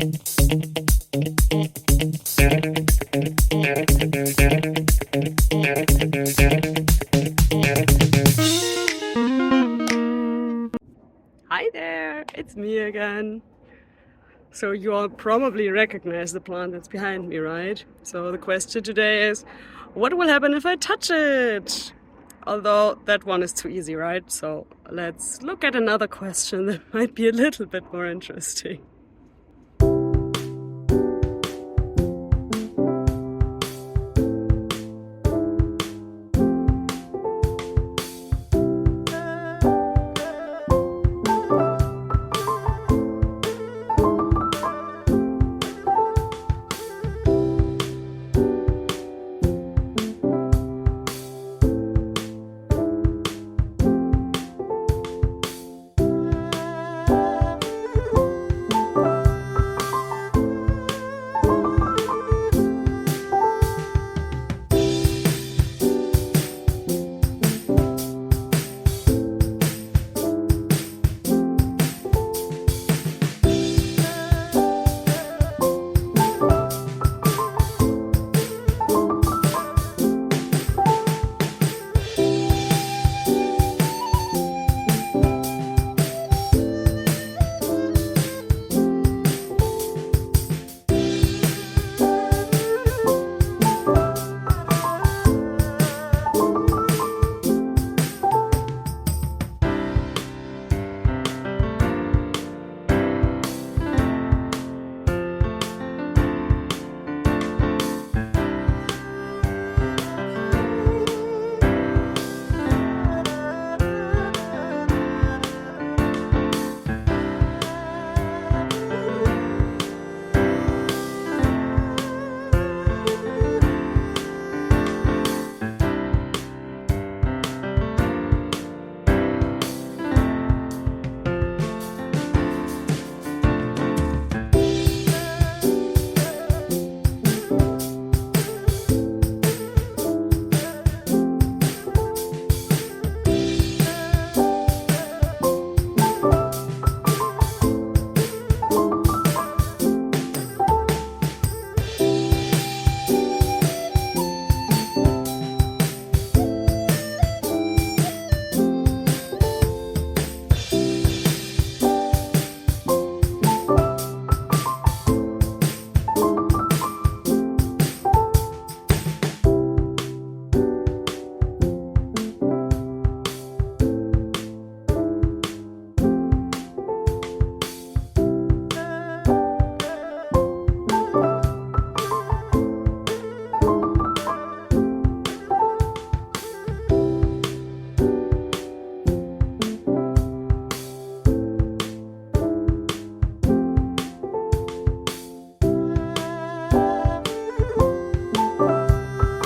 Hi there, it's me again. So you all probably recognize the plant that's behind me, right? So the question today is, what will happen if I touch it? Although that one is too easy, right? So let's look at another question that might be a little bit more interesting.